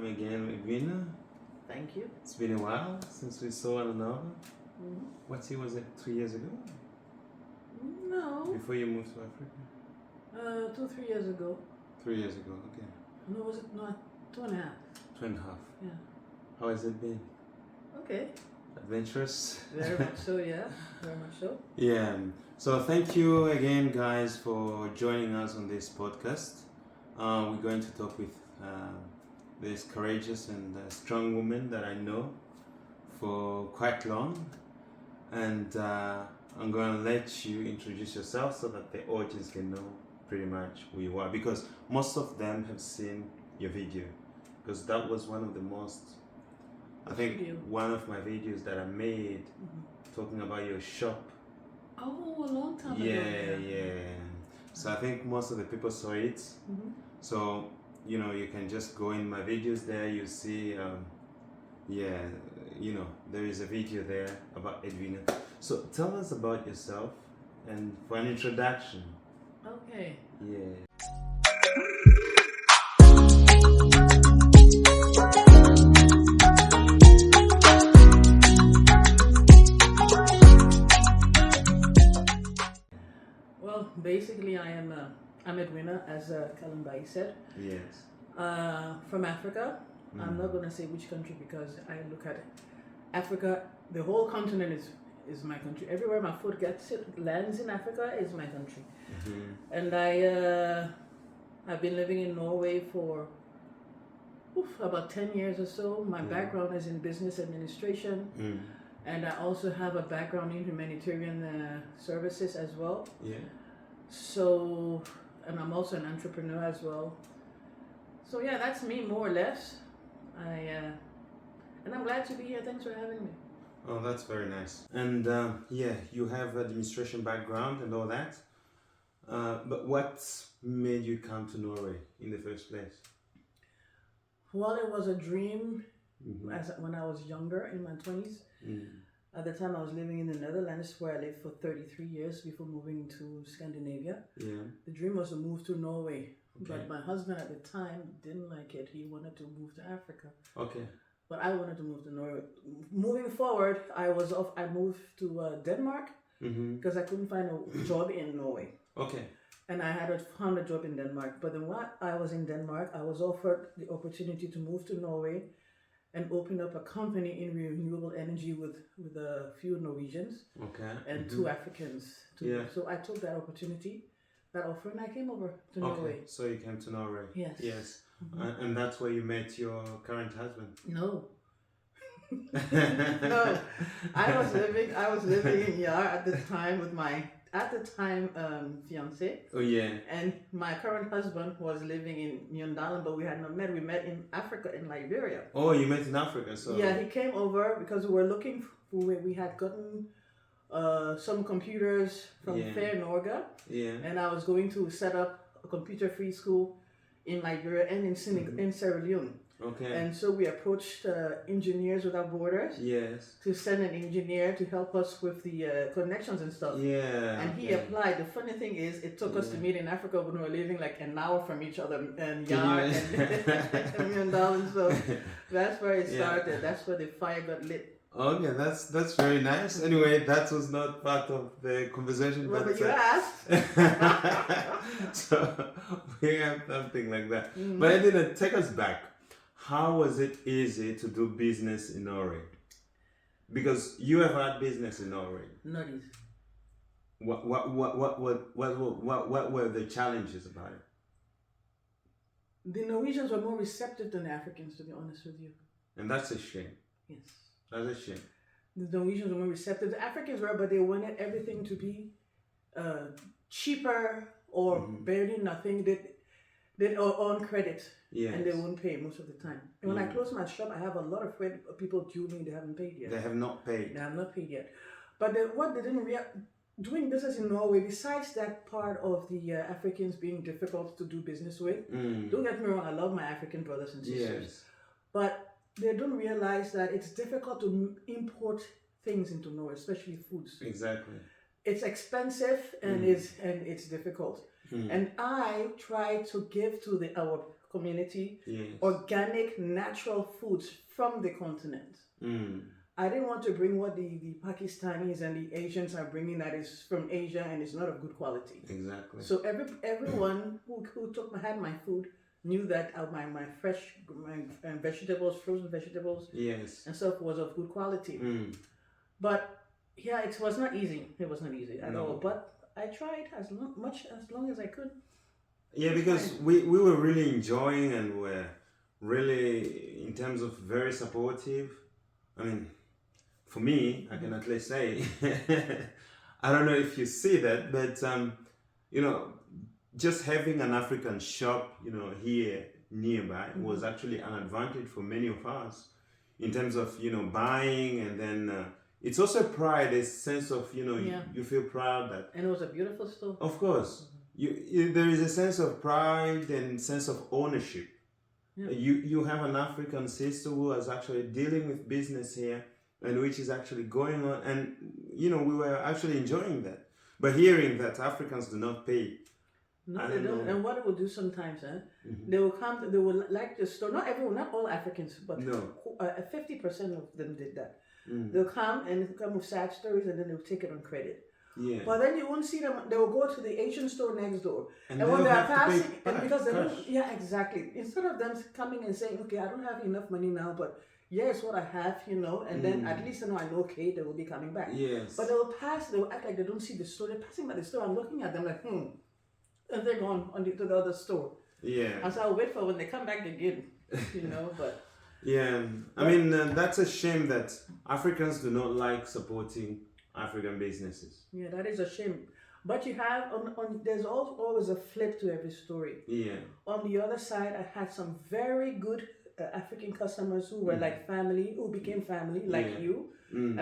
again, Edwina. Thank you. It's been a while since we saw one another. Mm-hmm. What year was it? 3 years ago? No. Before you moved to Africa? 2-3 years ago. 3 years ago, okay. No, was it not 2.5? 2.5. Yeah. How has it been? Okay. Adventurous? Very much so, yeah. Very much so. Yeah. So thank you again, guys, for joining us on this podcast. We're going to talk with this courageous and strong woman that I know for quite long, and I'm going to let you introduce yourself so that the audience can know pretty much who you are, because most of them have seen your video, because that was one of the most, I think, one of my videos that I made talking about your shop. Oh, a long time ago. Yeah. So I think most of the people saw it. So, you know, you can just go in my videos there, you see, there is a video there about Edwina. So tell us about yourself and for an introduction. Okay. Yeah. Well, basically I'm Edwina, as Kalimbai said. Yes. From Africa. I'm not going to say which country because I look at Africa, the whole continent is my country. Everywhere my foot lands in Africa is my country. And I've been living in Norway for about 10 years or so. My background is in business administration, and I also have a background in humanitarian services as well. Yeah. So, and I'm also an entrepreneur as well. So yeah, that's me more or less. And I'm glad to be here. Thanks for having me. Oh, that's very nice. And you have administration background and all that. But what made you come to Norway in the first place? Well, it was a dream when I was younger, in my 20s. At the time, I was living in the Netherlands, where I lived for 33 years before moving to Scandinavia. Yeah. The dream was to move to Norway. Okay. But my husband at the time didn't like it. He wanted to move to Africa. Okay. But I wanted to move to Norway. Moving forward, I moved to Denmark because I couldn't find a job in Norway. Okay. And I had found a job in Denmark. But then while I was in Denmark, I was offered the opportunity to move to Norway and open up a company in renewable energy with a few Norwegians and 2 Africans. So I took that opportunity, that offer, and I came over to Norway. So you came to Norway? Yes. And that's where you met your current husband? No. No. I was living in Jar at the time with my fiance. Oh yeah. And my current husband was living in Mjøndalen, but we had not met. We met in Africa, in Liberia. Oh, you met in Africa, so. Yeah, he came over because we were looking for, we had gotten some computers from Fair Norge. Yeah. And I was going to set up a computer-free school in Liberia and in Sierra Leone. Okay. And so we approached Engineers Without Borders. Yes. To send an engineer to help us with the connections and stuff. Yeah. And he applied. The funny thing is, it took us to meet in Africa when we were living like an hour from each other, and Jar and Mjøndalen. So that's where it started. That's where the fire got lit. Okay, that's very nice. Anyway, that was not part of the conversation, well, but you asked. So we have something like that. But I didn't take us back. How was it easy to do business in Norway? Because you have had business in Norway. Not easy. What were the challenges about it? The Norwegians were more receptive than the Africans, to be honest with you. And that's a shame. Yes. That's a shame. The Norwegians were more receptive. The Africans were, but they wanted everything to be cheaper or barely nothing. They on credit, and they won't pay most of the time. And when I close my shop, I have a lot of people due me. They haven't paid yet. They have not paid. They have not paid yet. But what they didn't doing business in Norway, besides that part of the Africans being difficult to do business with, don't get me wrong, I love my African brothers and sisters, but they don't realize that it's difficult to import things into Norway, especially foods. Exactly. It's expensive and it's difficult. And I try to give to our community, Yes. organic, natural foods from the continent. I didn't want to bring what the Pakistanis and the Asians are bringing that is from Asia and is not of good quality. Exactly. So everyone who had my food knew that my fresh vegetables, frozen vegetables, yes, and stuff was of good quality. But yeah, it was not easy. It was not easy at all. But I tried as long as I could. Yeah, because we were really enjoying and were really, in terms of very supportive. I mean, for me, I can at least say, I don't know if you see that, but you know, just having an African shop, you know, here nearby was actually an advantage for many of us in terms of, you know, buying, and then it's also pride, a sense of, you know, you feel proud that. And it was a beautiful store. Of course, there is a sense of pride and sense of ownership. Yeah. You have an African sister who is actually dealing with business here, and which is actually going on, and you know, we were actually enjoying that. But hearing that Africans do not pay. No, they don't. And what they will do sometimes, they will come. They will like the store. Not everyone, not all Africans, but 50% of them did that. They'll come with sad stories, and then they'll take it on credit. Yeah. But then you won't see them. They will go to the Asian store next door, and when they are passing, and because they don't, exactly. Instead of them coming and saying, "Okay, I don't have enough money now, but here's what I have," you know, and then at least I know, okay, they will be coming back. Yes. But they will pass. They will act like they don't see the store. They're passing by the store. I'm looking at them like, and they're gone to the other store. Yeah. And so I'll wait for when they come back again, you know, but. Yeah, I mean, that's a shame that Africans do not like supporting African businesses. Yeah, that is a shame. But you have, there's always a flip to every story. Yeah. On the other side, I had some very good African customers who were like family, who became family, like you. And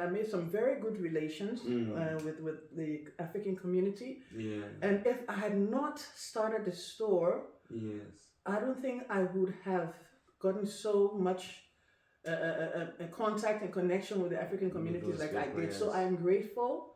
I made some very good relations with the African community. Yeah. And if I had not started the store, I don't think I would have gotten so much contact and connection with the African communities like I did. So I'm grateful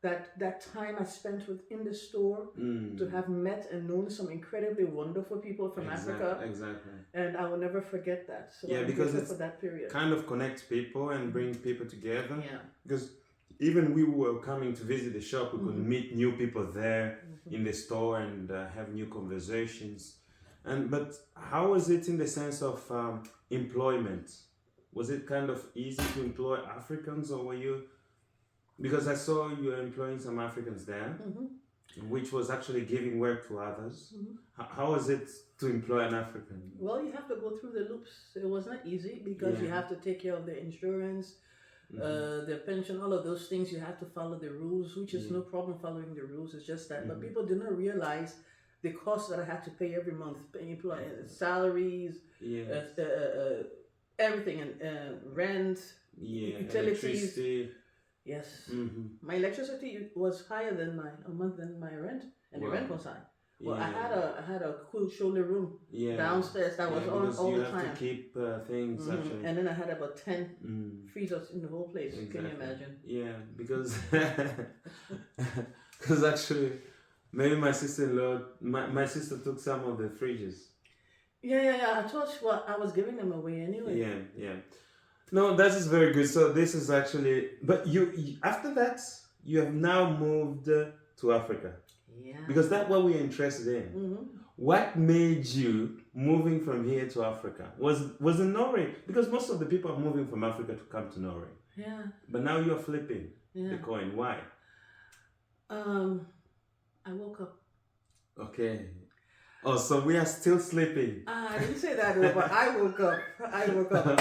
that time I spent within the store to have met and known some incredibly wonderful people from Africa. Exactly. And I will never forget that. So I'm because it's for that period. Kind of connects people and brings people together. Yeah. Because even we were coming to visit the shop, we could meet new people there in the store and have new conversations. But how was it in the sense of employment? Was it kind of easy to employ Africans, or were you? Because I saw you were employing some Africans there, which was actually giving work to others. How was it to employ an African? Well, you have to go through the loops. It was not easy because you have to take care of the insurance, their pension, all of those things. You have to follow the rules, which is no problem following the rules. It's just that, but people do not realize the costs that I had to pay every month, salaries, everything, and rent, utilities. Electricity. Yes. My electricity was higher than my rent, and the rent was high. Well, I had a cool shoulder room downstairs that was on all the time. You have to keep things actually. And then I had about 10 freezers in the whole place. Exactly. Can you imagine? Yeah, because actually, maybe my sister-in-law, my sister took some of the fridges. Yeah. I told you, well, I was giving them away anyway. Yeah. No, that is very good. So this is actually, but you after that, you have now moved to Africa. Yeah. Because that's what we're interested in. What made you moving from here to Africa? Was in Norway? Because most of the people are moving from Africa to come to Norway. Yeah. But now you're flipping the coin. Why? I woke up. Okay. Oh, so we are still sleeping. I didn't say that, but I woke up.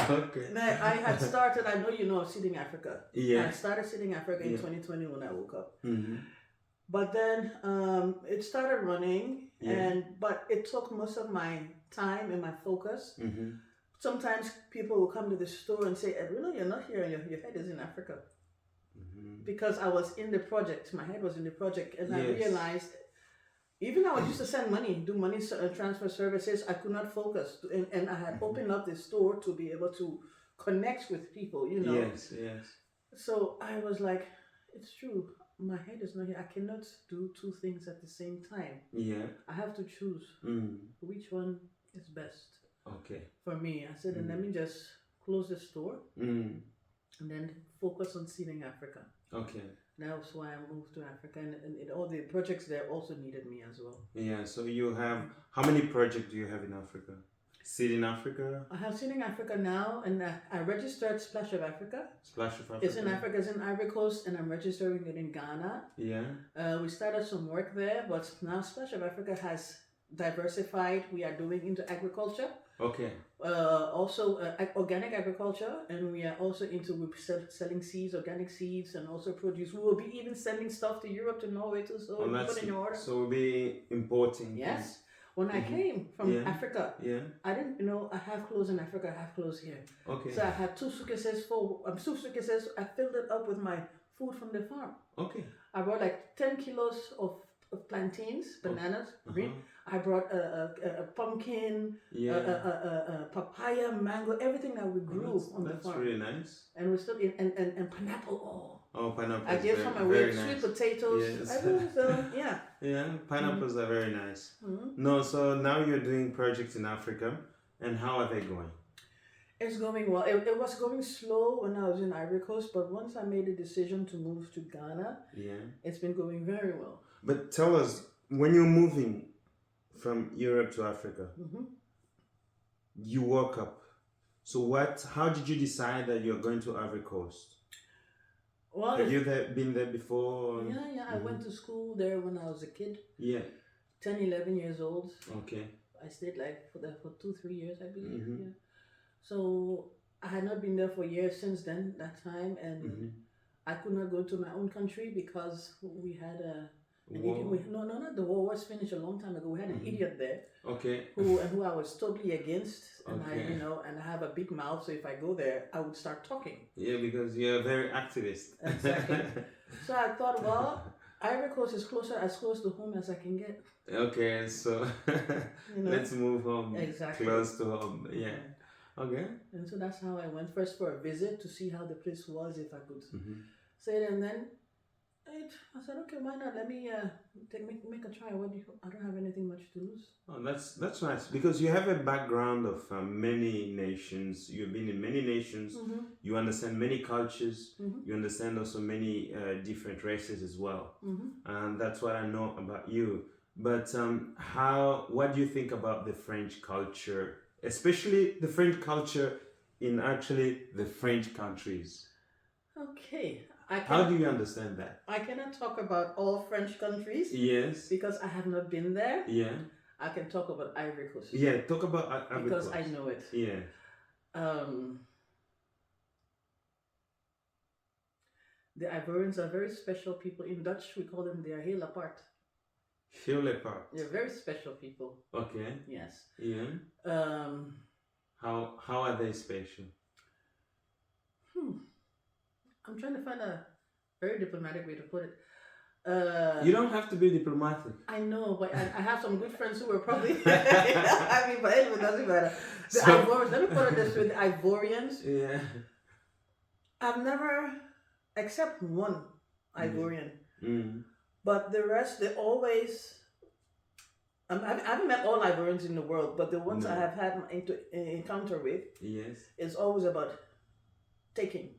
Okay. And I had started, I know you know, Seeding Africa. Yeah. I started Seeding Africa in 2020 when I woke up. But then it started running, but it took most of my time and my focus. Sometimes people will come to the store and say, Edwina, you're not here, your head is in Africa. Because I was in the project, my head was in the project, and I realized, even though I used to send money, do money transfer services, I could not focus. And I had opened up the store to be able to connect with people, you know. Yes. So I was like, it's true. my head is not here. I cannot do two things at the same time. Yeah. I have to choose which one is best. Okay. For me, I said, and let me just close the store and then focus on seeding Africa. Okay. That's why I moved to Africa, and all the projects there also needed me as well. Yeah. So you have, how many projects do you have in Africa? Seed in Africa? I have Seed in Africa now, and I registered Splash of Africa. Splash of Africa. It's in Africa, it's in Ivory Coast, and I'm registering it in Ghana. Yeah. We started some work there, but now Splash of Africa has diversified. We are doing into agriculture. Okay. Also organic agriculture, and we are also into selling seeds, organic seeds, and also produce. We will be even sending stuff to Europe, to Norway too. So put in your order. So we'll be importing. Yes. When I came from Africa, I didn't I have clothes in Africa, I have clothes here. Okay. So I had two suitcases full. I filled it up with my food from the farm. Okay. I brought like 10 kilos of plantains, bananas, green. I brought a pumpkin, a papaya, mango, everything that we grew on the farm. That's really nice. And we still and pineapple. Oh, pineapple. I gave some away. Sweet potatoes. Yes. Yeah. Yeah, pineapples are very nice. No, so now you're doing projects in Africa, and how are they going? It's going well. It was going slow when I was in Ivory Coast, but once I made a decision to move to Ghana, it's been going very well. But tell us, when you're moving from Europe to Africa, you woke up. So how did you decide that you're going to Ivory Coast? Well, have you been there before? Yeah. I went to school there when I was a kid. Yeah. 10, 11 years old. Okay. I stayed like for 2-3 years, I believe. Yeah. So I had not been there for years since then, that time, and I could not go to my own country because we had an idiot. Not the war was finished a long time ago. We had an idiot there. Okay. Who I was totally against, and I have a big mouth, so if I go there, I would start talking. Yeah, because you're a very activist. Exactly. So I thought, well, Ivory Coast is as close to home as I can get. Okay, so let's move home. Exactly. Close to home. Yeah. Okay. And so that's how I went first for a visit to see how the place was, if I could say it, and then I said, okay, why not? Let me make a try. I don't have anything much to lose. Oh, that's nice, because you have a background of many nations. You've been in many nations. You understand many cultures. You understand also many different races as well. And that's what I know about you. But what do you think about the French culture, especially the French culture in actually the French countries? Okay. How do you understand that? I cannot talk about all French countries. Yes. Because I have not been there. Yeah. I can talk about Ivory Coast. Yeah, talk about Ivory Coast. Because I know it. Yeah. The Ivorians are very special people. In Dutch, we call them, they are heel apart. Heel apart. They're very special people. Okay. Yes. Yeah. How are they special? I'm trying to find a very diplomatic way to put it. You don't have to be diplomatic. I know, but I have some good friends who were probably. But anyway, it doesn't matter. Ivorians, let me put it this way: the Ivorians. Yeah. I've never, except one Ivorian, but the rest, they always. I haven't met all Ivorians in the world, but the ones I have had encounter with, is always about taking.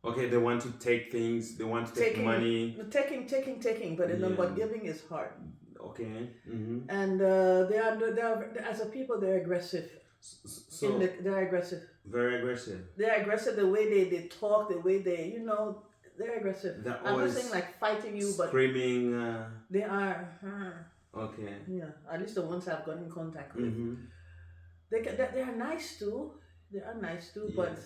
Okay, they want to take things. They want to take money. Taking, but giving is hard. Okay. And they are as a people, they're aggressive. So they're aggressive. Very aggressive. They're aggressive. The way they talk, the way they they're aggressive. I'm not saying like fighting you, but screaming. They are. Okay. Yeah, at least the ones I've got in contact with. They are nice too. They are nice too, but.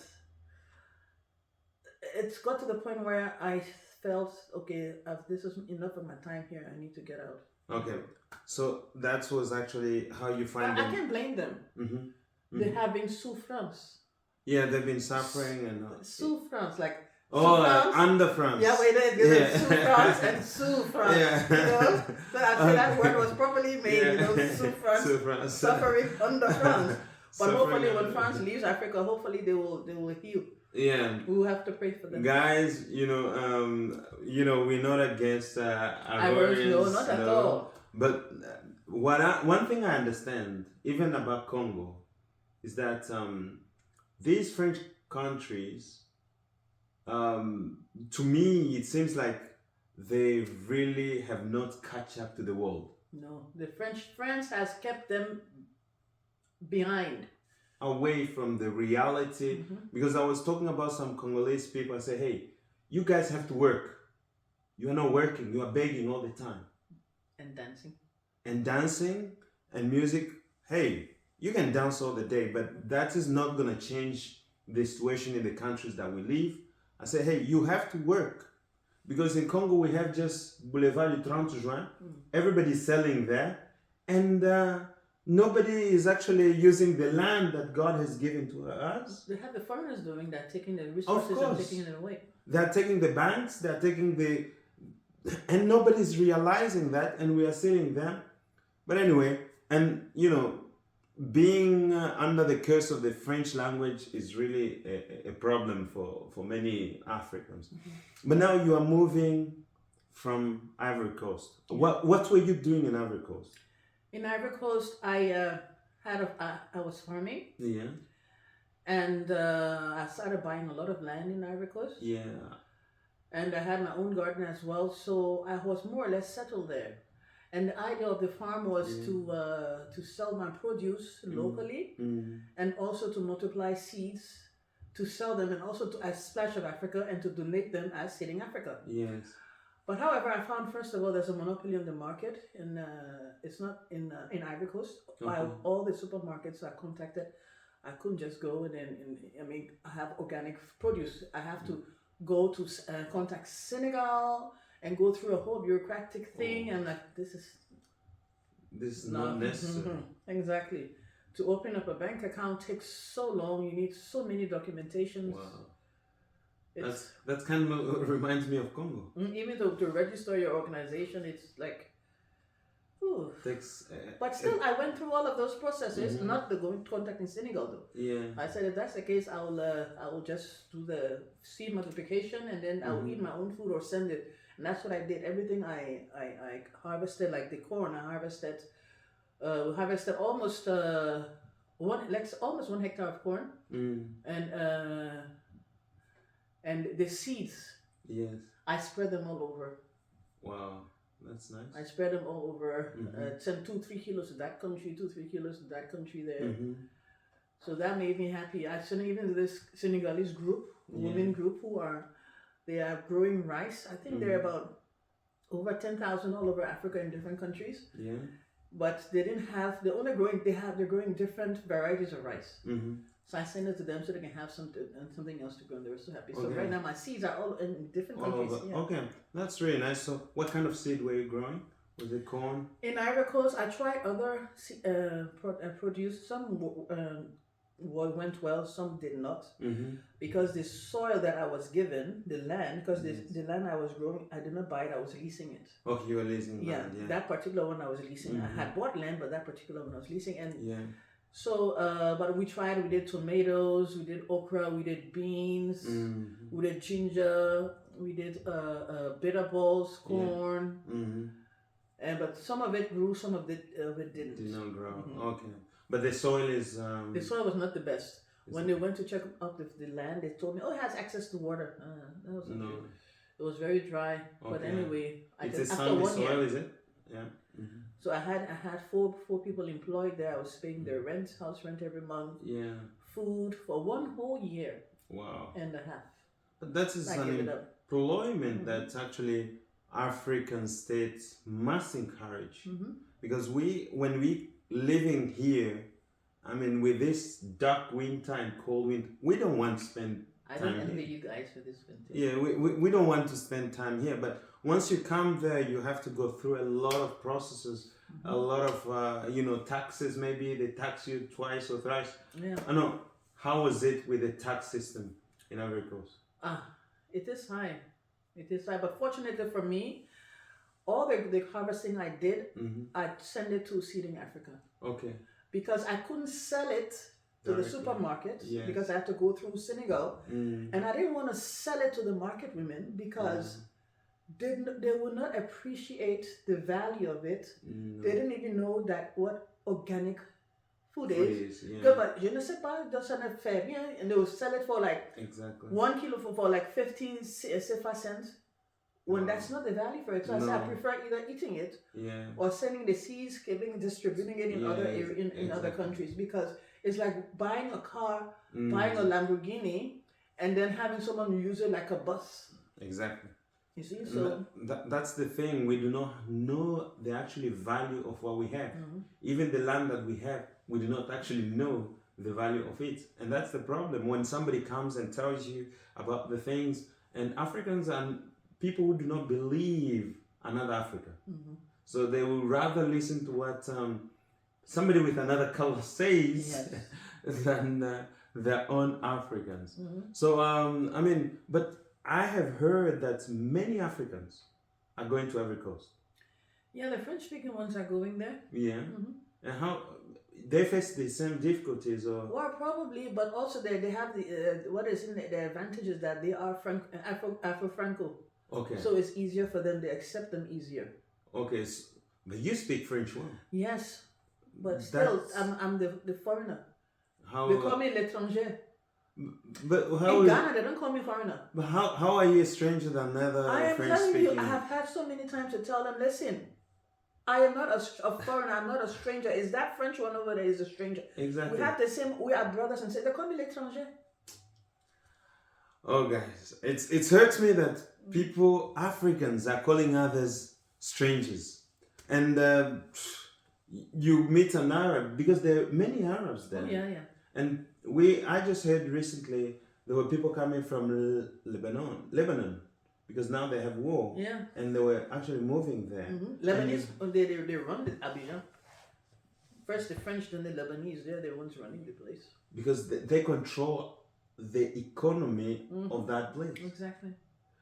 It's got to the point where I felt, okay, this is enough of my time here. I need to get out. Okay, so that was actually how you find them. I can't blame them. They have been souffrance. Yeah, they've been suffering and souffrance, like under France. Yeah, wait, souffrance and souffrance. Yeah. So I said that word was properly made. Souffrance, suffering under France. But hopefully, when France leaves Africa, hopefully they will heal. Yeah. We will have to pray for them. Guys, we're not against Ivorians. No, not at all. But one thing I understand, even about Congo, is that these French countries, to me, it seems like they really have not catch up to the world. No, France has kept them behind. Away from the reality, because I was talking about some Congolese people. I say, hey, you guys have to work. You are not working. You are begging all the time. And dancing. And dancing and music. Hey, you can dance all the day, but that is not going to change the situation in the countries that we live. I say, hey, you have to work. Because in Congo, we have just Boulevard du 30 Juin. Everybody's selling there. And nobody is actually using the land that God has given to us. They have the foreigners doing that, taking the resources and taking it away. They're taking the banks, they're taking and nobody's realizing that, and we are seeing them. But anyway, and being under the curse of the French language is really a problem for many Africans. But now you are moving from Ivory Coast. What were you doing in Ivory Coast? In Ivory Coast, I was farming. Yeah. And I started buying a lot of land in Ivory Coast. Yeah. And I had my own garden as well, so I was more or less settled there. And the idea of the farm was to sell my produce locally, and also to multiply seeds, to sell them, and also as Splash of Africa, and to donate them as Seeding Africa. Yes. But however, I found first of all there's a monopoly on the market, and it's not in Ivory Coast. By all the supermarkets I contacted, I couldn't just go and I have organic produce. I have to go to contact Senegal and go through a whole bureaucratic thing, and this is not necessary. Exactly. To open up a bank account takes so long. You need so many documentations. Wow. That kind of reminds me of Congo. Even to register your organization, it's like, ooh. But still, I went through all of those processes. Not contacting Senegal though. Yeah. I said if that's the case, I will just do the seed multiplication, and then I will eat my own food or send it. And that's what I did. Everything I harvested, like the corn, I harvested. We harvested almost almost 1 hectare of corn, and the seeds. Yes. I spread them all over. Wow, that's nice. I spread them all over. Sent 2-3 kilos to that country, 2-3 kilos to that country there. So that made me happy. I sent even to this Senegalese group, women group, they are growing rice. I think they're about over 10,000 all over Africa in different countries. Yeah. But they're growing different varieties of rice. So I send it to them so they can have something else to grow, and they were so happy. So right now my seeds are all in different countries. Yeah. Okay, that's really nice. So what kind of seed were you growing? Was it corn? In Ivory Coast, I tried other produce. Some went well, some did not. Because the soil that I was given, the land, because the land I was growing, I did not buy it, I was leasing it. Okay, you were leasing land, yeah. That particular one I was leasing. I had bought land, but that particular one I was leasing. And so, but we did tomatoes, we did okra, we did beans, we did ginger, we did bitter balls, corn. But some of it grew, some of it didn't. Did not grow. Okay. But the soil is... The soil was not the best. When they went to check out the land, they told me, it has access to water. That was no. It was very dry. Okay. But anyway, it's a sandy soil, is it? Yeah. So I had four people employed there. I was paying their rent, house rent every month. Yeah. Food for 1 whole year. Wow. And a half. But that is an employment that actually African states must encourage. Because when we living here, I mean, with this dark winter and cold winter, we don't want to spend time here. I don't envy you guys for this winter. Yeah, we don't want to spend time here. But once you come there, you have to go through a lot of processes, a lot of, taxes. Maybe they tax you twice or thrice. Yeah. I know. How was it with the tax system in Ivory Coast? It is high. It is high. But fortunately for me, all the harvesting I did, I sent it to Seeding Africa. Okay. Because I couldn't sell it to the supermarket because I had to go through Senegal, and I didn't want to sell it to the market women because they would not appreciate the value of it. They didn't even know that what organic food is. But je ne sais pas, ça ne fait rien, and they will sell it for like 1 kilo for like 15 CFA cents. When that's not the value for it, so I prefer either eating it or sending the seeds, distributing it in other countries, because it's like buying a car, buying a Lamborghini, and then having someone use it like a bus. Exactly. You see, so that's the thing. We do not know the actual value of what we have. Even the land that we have, we do not actually know the value of it, and that's the problem. When somebody comes and tells you about the things, and Africans and people who do not believe another Africa. So they will rather listen to what somebody with another color says than their own Africans. So, I mean, but I have heard that many Africans are going to Ivory Coast. Yeah, the French-speaking ones are going there. Yeah. And how they face the same difficulties, or? Well, probably, but also they have the what is in the advantage is that they are Afro-Franco. Okay. So it's easier for them. They accept them easier. Okay, so, but you speak French well. Yes, but still, I'm the foreigner. How? They call me l'étranger. But how? In Ghana, they don't call me foreigner. But how are you a stranger than another French speaking? I am telling you, I have had so many times to tell them, listen, I am not a foreigner. I'm not a stranger. Is that French one over there is a stranger? Exactly. We have the same. We are brothers and sisters. They call me l'étranger. Oh, guys, it hurts me that people, Africans, are calling others strangers, and you meet an Arab, because there are many Arabs there. Oh, yeah. And I just heard recently there were people coming from Lebanon, because now they have war. Yeah. And they were actually moving there. Lebanese, they run Abidjan. First the French, then the Lebanese. They're the ones running the place. Because they control the economy of that place. Exactly.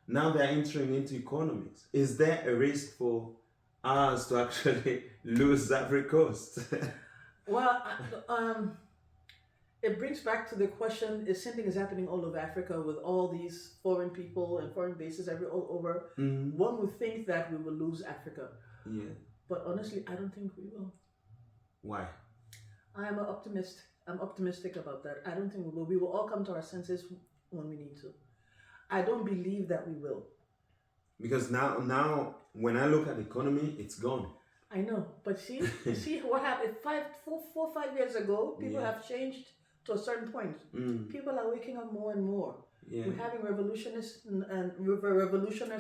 Now they're entering into economics. Is there a risk for us to actually lose Ivory Coast? Well, it brings back to the question: is something is happening all over Africa with all these foreign people and foreign bases all over? One would think that we will lose Africa. Yeah. But honestly, I don't think we will. Why? I am an optimist. I'm optimistic about that. I don't think we will. We will all come to our senses when we need to. I don't believe that we will. Because now when I look at the economy, it's gone. I know, but see what happened 4 or 5 years ago. People have changed to a certain point. People are waking up more and more. Yeah. We're having revolutionaries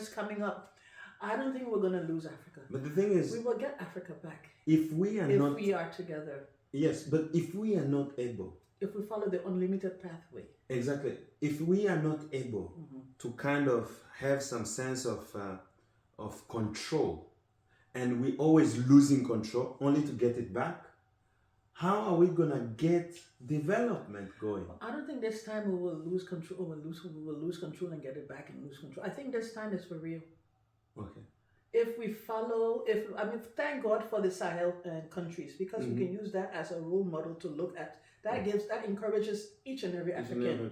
coming up. I don't think we're going to lose Africa. But the thing is, we will get Africa back if we are together. Yes, but if we are not able, if we follow the unlimited pathway. Exactly. If we are not able to kind of have some sense of control, and we always losing control only to get it back, how are we gonna get development going? I don't think this time we will lose control. We will lose control and get it back and lose control. I think this time is for real. Okay. If we follow, thank God for the Sahel countries, because we can use that as a role model to look at. That encourages each and every African.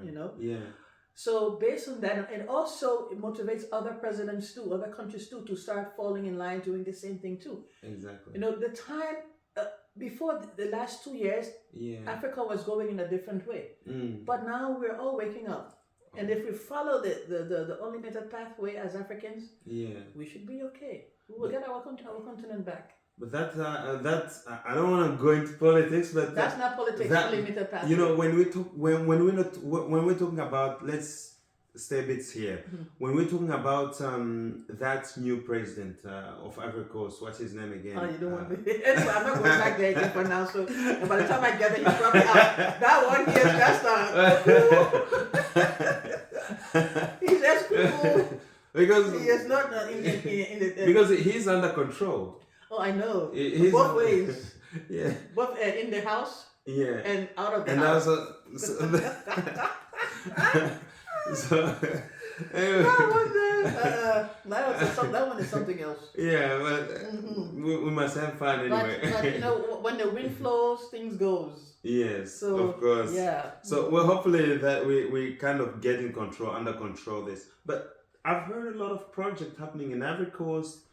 You know. Yeah. So based on that, and also it motivates other presidents too, other countries too, to start falling in line, doing the same thing too. Exactly. You know, the time before the last 2 years, Africa was going in a different way, but now we're all waking up. And if we follow the unlimited pathway as Africans, we should be okay. We will get our continent back. But that's I don't want to go into politics, but that's not politics. Unlimited pathway. You know, when we're talking about, let's stay a bit here. When we're talking about that new president of Ivory Coast, what's his name again? Oh, you don't want me. Anyway, I'm not going back there again for now. So by the time I get there, he's probably out. That 1 year just he's just cool. Because he is not in the because he's under control. Oh, I know. Both ways. Yeah. Both in the house. Yeah. And out of the And house. also, so anyway. That one is something else. Yeah, but we must have fun anyway. But you know, when the wind flows, things goes. Yes, So, of course. yeah. So well, hopefully that we kind of get in control, under control this. But I've heard a lot of projects happening in Ivory Coast.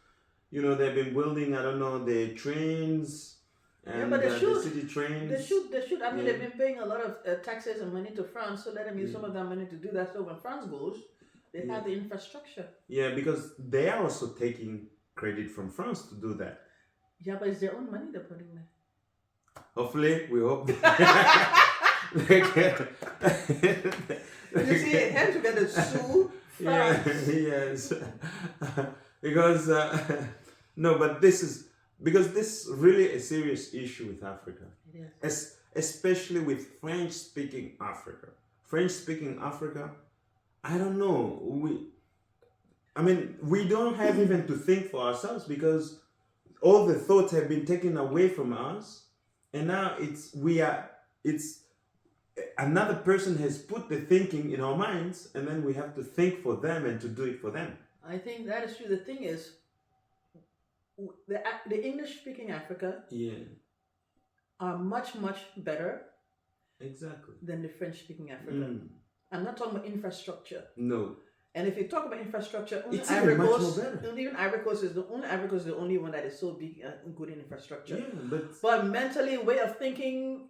You know, they've been building, I don't know, the trains and but they should. the city trains. They should. I mean, they've been paying a lot of taxes and money to France, so let them use some of that money to do that. So when France goes, they have the infrastructure. Yeah, because they are also taking credit from France to do that. Yeah, but it's their own money they're putting there. Hopefully, we hope they You see, hence we're going to sue France. Yes. Because, no, but this is really a serious issue with Africa. Yes. Especially with French-speaking Africa. French-speaking Africa, I don't know. We don't have even to think for ourselves because all the thoughts have been taken away from us, and now it's another person has put the thinking in our minds, and then we have to think for them and to do it for them. I think that is true. The thing is, the English-speaking Africa are much, much better than the French-speaking Africa. I'm not talking about infrastructure. No. And if you talk about infrastructure, it's even much more better. Even Ivory Coast is the only one that is so big and good in infrastructure. Yeah, but mentally, way of thinking,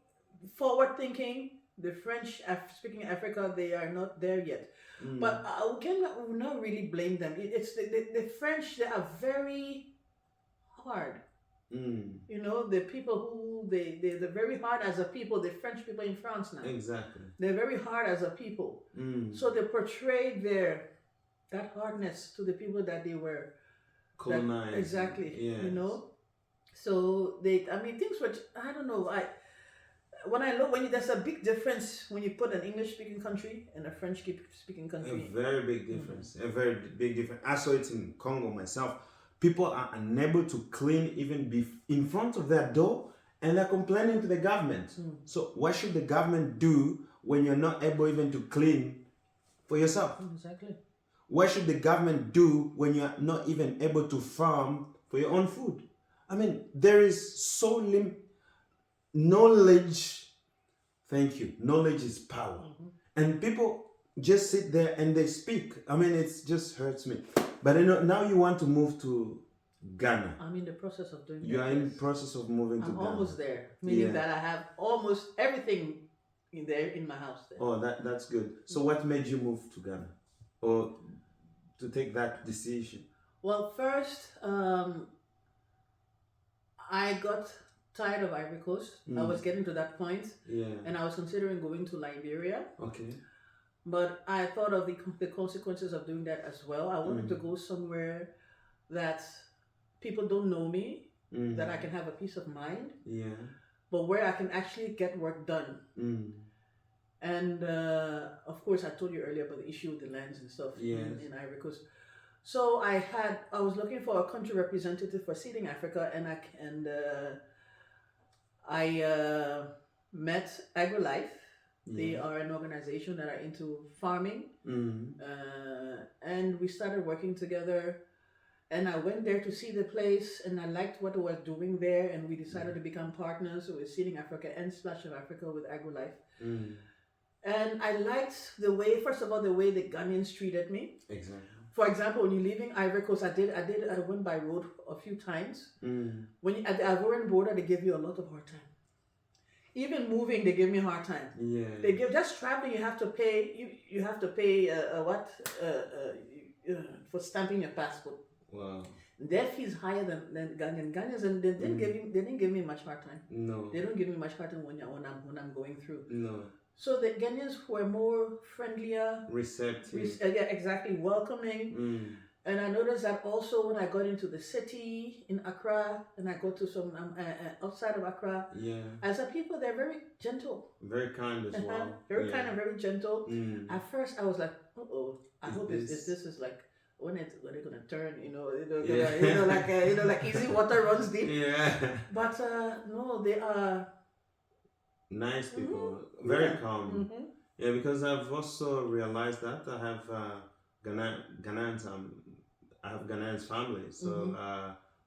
forward thinking, the French-speaking Africa, they are not there yet. But we cannot really blame them. It's the French. They are very hard. You know, the people who they're very hard as a people. The French people in France now. Exactly. They're very hard as a people. So they portray that hardness to the people that they were colonized. Exactly. Yes. You know. So things which I don't know. There's a big difference when you put an English-speaking country and a French-speaking country. A very big difference. A very big difference. I saw it in Congo myself. People are unable to clean even in front of their door, and they're complaining to the government. So what should the government do when you're not able even to clean for yourself? Exactly. What should the government do when you're not even able to farm for your own food? I mean, there is so knowledge. Thank you. Knowledge is power. And people just sit there and they speak. I mean, it just hurts me. But now you want to move to Ghana. I'm in the process of doing that. You are in the process of moving to Ghana. I'm almost there. Meaning that I have almost everything in my house there. Oh, that's good. So what made you move to Ghana? Or to take that decision? Well, first, I got tired of Ivory Coast. I was getting to that point. Yeah. And I was considering going to Liberia. Okay. But I thought of the consequences of doing that as well. I wanted to go somewhere that people don't know me, that I can have a peace of mind, but where I can actually get work done. And of course, I told you earlier about the issue with the lands and stuff in Ivory Coast. So I was looking for a country representative for Seeding Africa, and I met AgriLife. They are an organization that are into farming, and we started working together. And I went there to see the place, and I liked what they were doing there, and we decided to become partners with Seeding Africa and Splash of Africa with AgriLife. And I liked the way the Ghanaians treated me. Exactly. For example, when you're leaving Ivory Coast, I went by road a few times. When you, at the Ivorian border, they give you a lot of hard time. Even moving, they give me a hard time. Yeah. They give just traveling. You have to pay. You have to pay for stamping your passport. Wow. Their fee is higher than Ghanaians, and they didn't give me much hard time. No. They don't give me much hard time when I'm going through. No. So the Ghanaians were more friendlier, receptive. Yeah, exactly, welcoming. And I noticed that also when I got into the city in Accra, and I go to some outside of Accra, as a people, they're very gentle. Very kind as well. Very kind and very gentle. At first, I was like, I hope this is like, when are they gonna turn? Like easy water runs deep. Yeah. But no, they are nice people, very calm. Yeah, because I've also realized that I have Ghanaians. I have Ghanaians family, so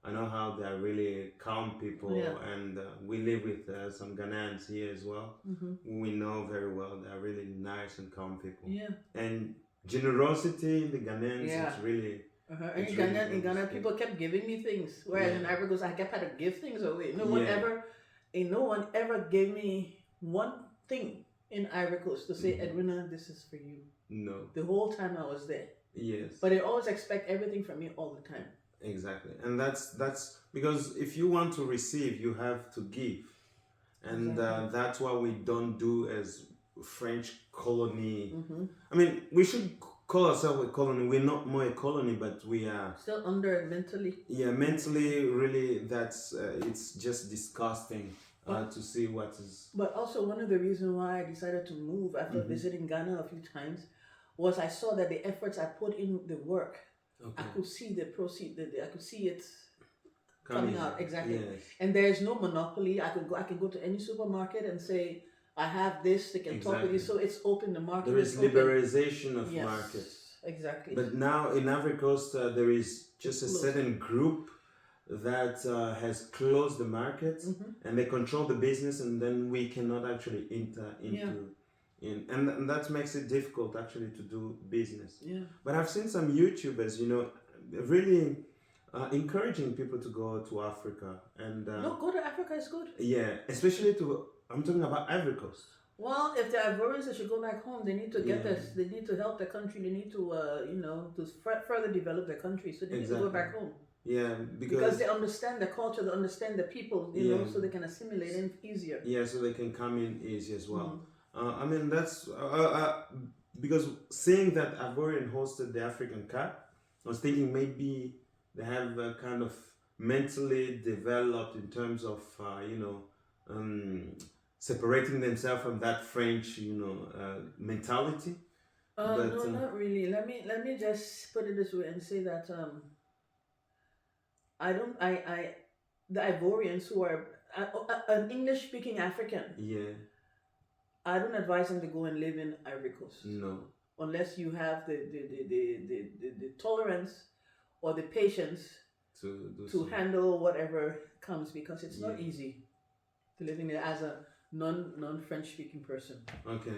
I know how they're really calm people, Yeah. and we live with some Ghanaians here as well. We know very well they're really nice and calm people. Yeah. And generosity in the Ghanaians, Yeah. it's really. And in Ghana, people kept giving me things, whereas in Ivory Coast, I kept having to give things away. No one ever gave me one thing in Ivory Coast to say, Edwina, this is for you. No. The whole time I was there. Yes. But they always expect everything from me all the time. Exactly, and that's because if you want to receive, you have to give, and that's what we don't do as French colony. I mean, we should call ourselves a colony. We're not more a colony, but we are still under it mentally. Yeah, mentally, really, that's it's just disgusting to see what is. But also, one of the reasons why I decided to move after visiting Ghana a few times was I saw that the efforts I put in the work. Okay. I could see the proceed. I could see it coming out exactly. Yes. And there is no monopoly. I can go to any supermarket and say I have this. They can talk with you. So it's open. The market. There is liberalization of yes, market. Exactly. But now in Ivory Coast, there is just a certain group that has closed the market, and they control the business, and then we cannot actually enter into. And that makes it difficult actually to do business. Yeah. But I've seen some YouTubers, really encouraging people to go to Africa. And no, go to Africa is good. Yeah, especially I'm talking about Ivory Coast. Well, if they're Ivorians that should go back home, they need to get this. They need to help their country. They need to, to further develop their country. So they need to go back home. Yeah, because they understand the culture, they understand the people, so they can assimilate in easier. Yeah, so they can come in easy as well. I mean, that's because seeing that Ivorian hosted the African Cup, I was thinking maybe they have kind of mentally developed in terms of, separating themselves from that French, mentality. No, not really. Let me just put it this way and say that the Ivorians who are an English-speaking African. Yeah. I don't advise them to go and live in Ivory Coast. No. Unless you have the tolerance or the patience to handle whatever comes, because it's not easy to live in there as a non-French speaking person. Okay.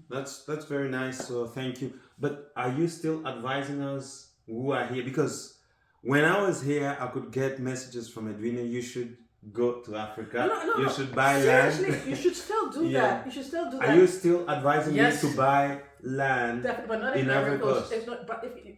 That's very nice, so thank you. But are you still advising us who are here? Because when I was here, I could get messages from Edwina, you should go to Africa. You should buy Seriously, land. You should still do that. You should still do that. Are you still advising me to buy land? Definitely, but not in Ivory Coast. It's not, but if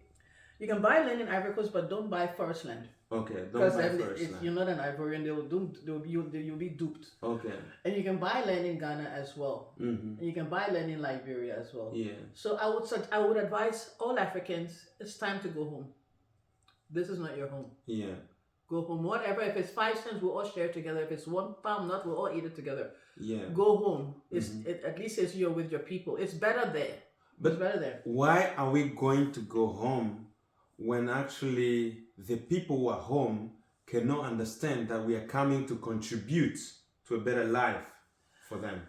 you can buy land in Ivory Coast, but don't buy forest land. Okay, don't buy forest land. Because if you're not an Ivorian, you'll be duped. Okay. And you can buy land in Ghana as well. And you can buy land in Liberia as well. Yeah. So I would advise all Africans, it's time to go home. This is not your home. Yeah. Go home. Whatever. If it's 5 cents, we'll all share together. If it's 1 pound nut, we'll all eat it together. Yeah. Go home. At least it's you're with your people. It's better there. But it's better there. Why are we going to go home when actually the people who are home cannot understand that we are coming to contribute to a better life for them?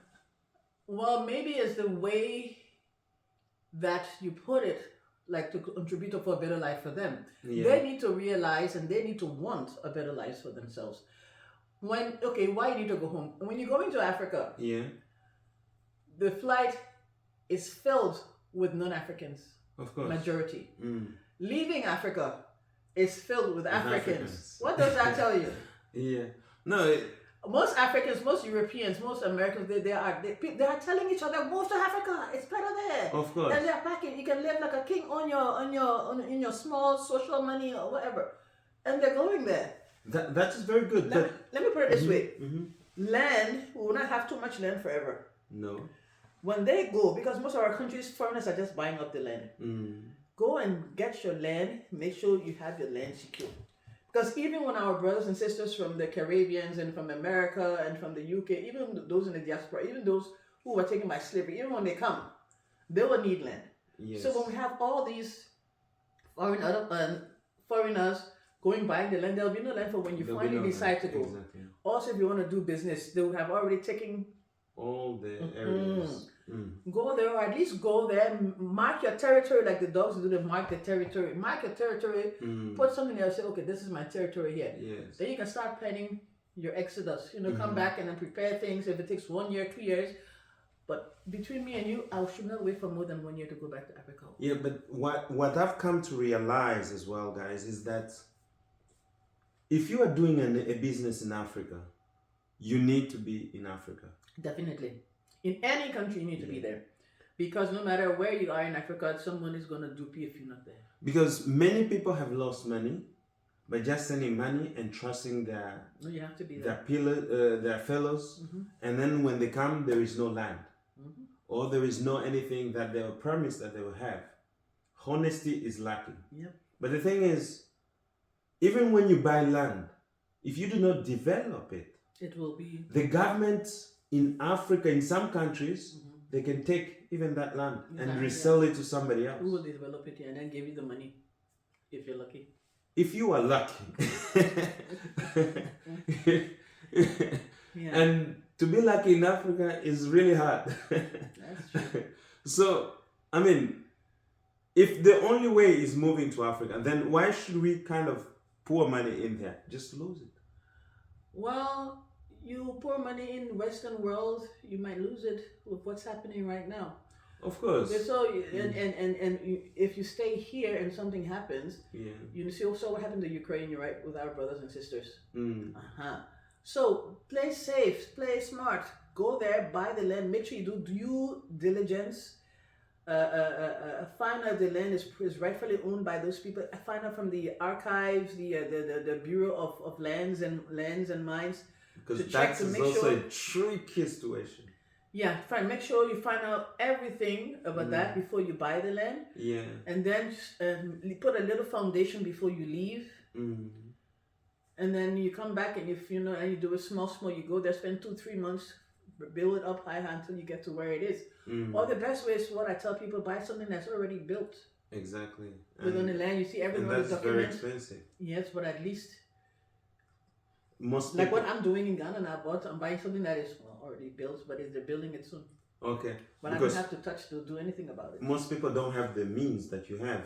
Well, maybe it's the way that you put it. Like to contribute for a better life for them. Yeah. They need to realize and they need to want a better life for themselves. Why you need to go home? When you go into Africa, the flight is filled with non-Africans. Of course. Majority. Leaving Africa is filled with Africans. What does that tell you? Yeah. No, most Africans, most Europeans, most Americans, they are telling each other, move to Africa. It's better there. Of course. And they're packing. You can live like a king in your small social money or whatever, and they're going there. That is very good. Let me put it this way: land, we will not have too much land forever. No. When they go, because most of our countries, foreigners are just buying up the land. Go and get your land. Make sure you have your land secure. Because even when our brothers and sisters from the Caribbeans and from America and from the UK, even those in the diaspora, even those who were taken by slavery, even when they come, they will need land. Yes. So when we have all these foreigners buying the land, there will be no land for when you finally decide to go. Exactly. Also, if you want to do business, they would have already taken all the areas. Go there, or at least go there, mark your territory like the dogs do. They mark the territory. Mark your territory. Put something there. Say, okay, this is my territory here. Yes. Then you can start planning your exodus. Come back and then prepare things. If it takes 1 year, 2 years. But between me and you, I should not wait for more than 1 year to go back to Africa. Yeah, but what I've come to realize as well, guys, is that if you are doing a business in Africa, you need to be in Africa. Definitely. In any country, you need to be there. Because no matter where you are in Africa, someone is going to dupe you if you're not there. Because many people have lost money by just sending money and trusting their you have to be there. their fellows. And then when they come, there is no land. Or there is no anything that they were promised that they will have. Honesty is lacking. Yep. But the thing is, even when you buy land, if you do not develop it, it will be... The government in Africa, in some countries, they can take even that land and resell it to somebody else. Who will develop it and then give you the money, if you're lucky. If you are lucky. And to be lucky in Africa is really hard. That's true. So, I mean, if the only way is moving to Africa, then why should we kind of pour money in there? Just lose it. Well, you pour money in the Western world, you might lose it with what's happening right now. Of course. Okay, so and if you stay here and something happens, you see also what happened to Ukraine, right, with our brothers and sisters. So play safe, play smart. Go there, buy the land. Make sure you do due diligence. Find out the land is rightfully owned by those people. Find out from the archives, the Bureau of Lands and Mines. Because that's also a tricky situation. Yeah, make sure you find out everything about that before you buy the land. Yeah. And then put a little foundation before you leave. And then you come back, and if and you do it small, you go there, spend 2-3 months, build it up high until you get to where it is. Or the best way is what I tell people: buy something that's already built. Exactly. Within the land, you see everyone and that's with documents. Very expensive. Yes, but at least most like what I'm doing in Ghana now, I'm buying something that is already built, but they're building it soon. Okay. But I don't have to do anything about it. Most people don't have the means that you have.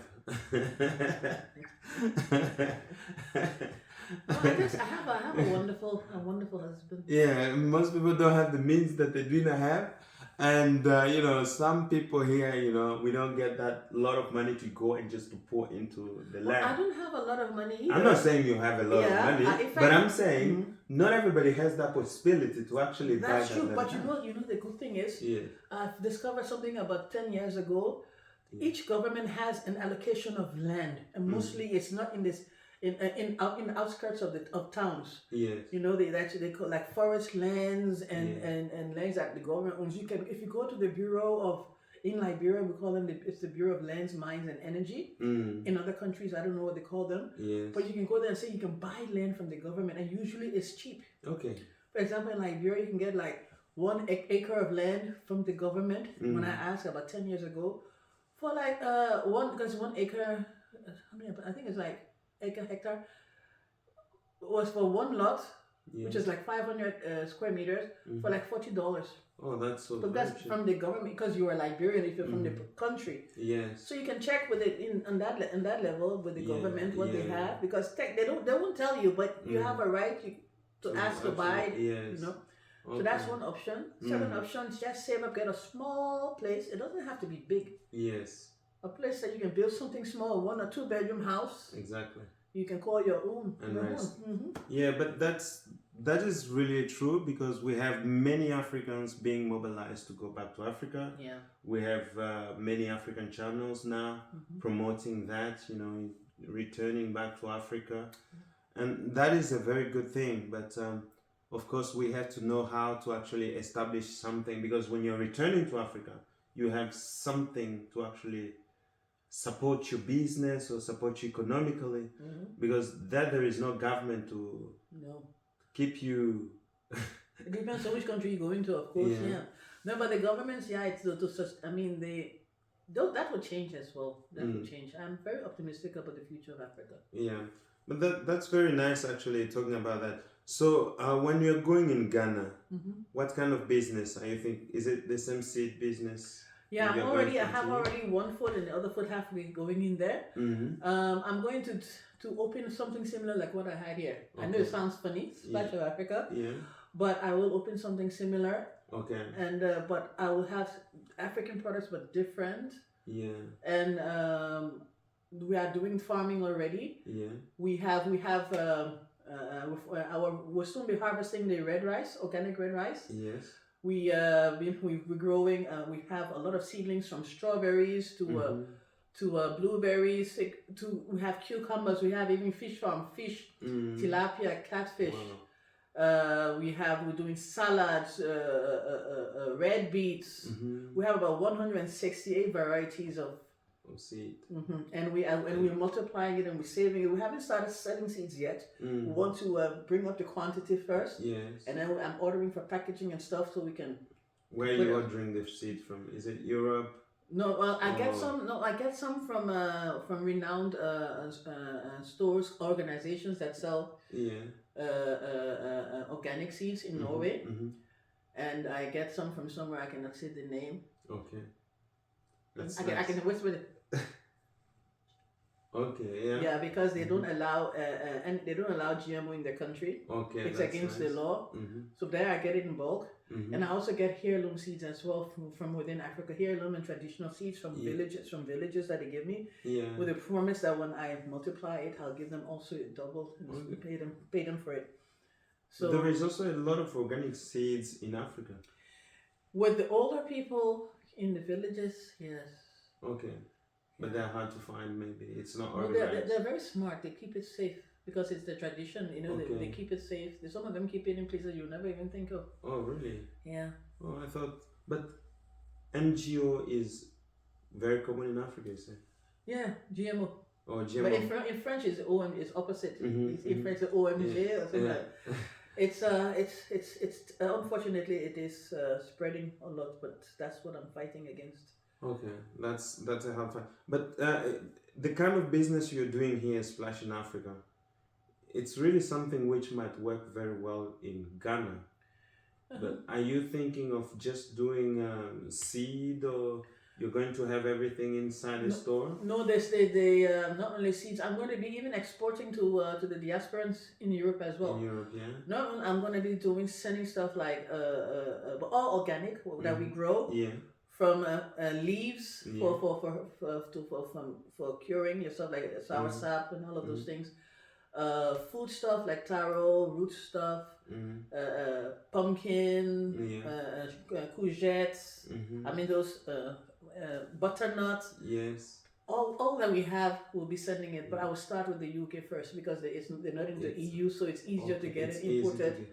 I have a wonderful husband. Yeah, most people don't have the means that Edwina have. And, some people here, we don't get that lot of money to go and just to pour into the land. I don't have a lot of money either. I'm not saying you have a lot of money, but I'm saying not everybody has that possibility to actually buy that. That's true, but you know the good thing is, I've discovered something about 10 years ago. Each government has an allocation of land, and mostly it's not in this. In the outskirts of towns, yes, they call like forest lands and lands that the government owns. You can, if you go to the Bureau in Liberia, we call them it's the Bureau of Lands, Mines and Energy. In other countries, I don't know what they call them. Yes. But you can go there and say you can buy land from the government, and usually it's cheap. Okay. For example, in Liberia, you can get like 1 acre of land from the government. When I asked about 10 years ago, for like 1 acre, I think it's like hectare was for 1 lot, which is like 500 square meters for like $40. Oh, that's so. But that's from the government, because you are Liberian if you're from the country. Yes. So you can check with it on that level with the government what they have, because they won't tell you, but you have a right to ask to buy. Yes. Okay. So that's one option. Second option is just save up, get a small place. It doesn't have to be big. Yes. A place that you can build something small, 1 or 2 bedroom house. Exactly. You can call your own. And nice. Yeah, but that is really true, because we have many Africans being mobilized to go back to Africa. Yeah. We have many African channels now promoting that, returning back to Africa. And that is a very good thing. But of course, we have to know how to actually establish something, because when you're returning to Africa, you have something to actually support your business or support you economically, because there is no government to keep you. It depends on which country you go into, of course. No, but the governments, it's that will change as well. That will change. I'm very optimistic about the future of Africa. Yeah, but that's very nice actually talking about that. So when you're going in Ghana, what kind of business are you think? Is it the same seed business? Yeah, I have already one foot, and the other foot have to be going in there. I'm going to open something similar like what I had here. Okay. I know it sounds funny, Splash of Africa. Yeah. But I will open something similar. Okay. And but I will have African products but different. Yeah. And we are doing farming already. Yeah. We'll soon be harvesting the red rice, organic red rice. Yes. We're growing. We have a lot of seedlings from strawberries to blueberries. We have cucumbers. We have even fish farm, tilapia, catfish. Wow. We're doing salads, red beets. We have about 168 varieties of seed. And we're multiplying it and we're saving it. We haven't started selling seeds yet. We want to bring up the quantity first. Yes. And then I'm ordering for packaging and stuff so we can. Where are you ordering the seed from? Is it Europe? No, well, I get some from renowned stores, organizations that sell organic seeds in Norway, and I get some from somewhere I cannot say the name. Okay. I can whisper it. Okay, yeah. Yeah, because they don't allow GMO in their country. Okay, it's against the law. So there I get it in bulk, and I also get heirloom seeds as well from within Africa. Heirloom and traditional seeds from villages that they give me. Yeah. With a promise that when I multiply it, I'll give them also double and pay them for it. So there is also a lot of organic seeds in Africa. With the older people in the villages, yes. Okay. But they're hard to find, maybe. It's not organized. They're very smart. They keep it safe because it's the tradition, they keep it safe. Some of them keep it in places you'll never even think of. Oh, really? Yeah. Oh, I thought, but NGO is very common in Africa, you say? Yeah, GMO. Oh, GMO. But in French, it's opposite. In French, it's OMG or something like that. It's unfortunately it is spreading a lot, but that's what I'm fighting against. Okay, that's a hard fight. But the kind of business you're doing here, Splash in Africa, it's really something which might work very well in Ghana. But are you thinking of just doing seed, or you're going to have everything inside the store? No, they not only seeds. I'm going to be even exporting to the diasporans in Europe as well. In Europe, yeah. Not only I'm going to be sending stuff like but all organic that we grow. Yeah. From leaves for curing yourself, like sour sap and all of those things. Food stuff like taro, root stuff, pumpkin, courgettes. I mean those butternut. Yes. All that we have, we'll be sending it, but I will start with the UK first because they're not in the EU, so it's easier to get it imported.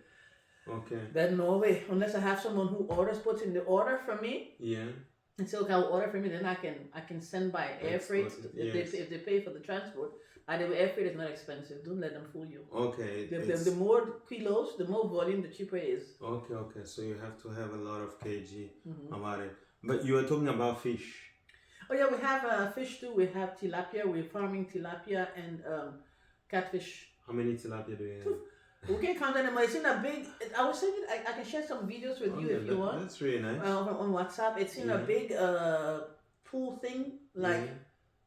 Okay. Then Norway, unless I have someone who puts in the order for me. Yeah. And so I'll order for me, then I can send by air freight if they pay for the transport. And the air freight is not expensive. Don't let them fool you. Okay. The more kilos, the more volume, the cheaper it is. Okay. So you have to have a lot of kg about it. But you were talking about fish. Oh yeah, we have fish too. We have tilapia. We're farming tilapia and catfish. How many tilapia do you have? We can count them. It's in a big. I was saying I can share some videos with you if you want. That's really nice. On WhatsApp, it's in a big pool thing like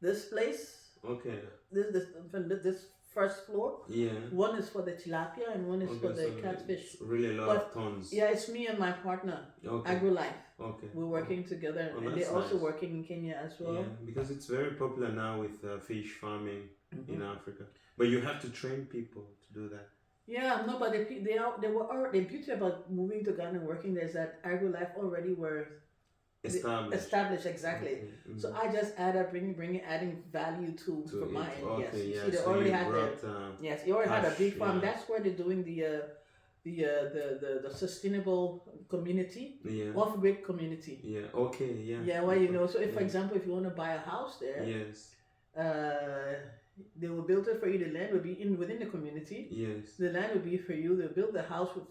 this place. Okay. This first floor. Yeah. One is for the tilapia and one is for the catfish. Really a lot of tons. Yeah, it's me and my partner. Okay. AgroLife. Okay. We're working together, and they're also working in Kenya as well. Yeah, because it's very popular now with fish farming in Africa. But you have to train people to do that. Yeah, no, but the beauty about moving to Ghana and working there is that AgroLife already were established exactly. Okay. So I just adding value to my end. Okay, yes, yeah. See, they already had you already had a big farm. That's where they're doing the sustainable community, off-grid community. Yeah. Okay. Yeah. Yeah. Well, so if for example, if you want to buy a house there, yes. They will build it for you. The land will be within the community. Yes. The land will be for you. They'll build the house with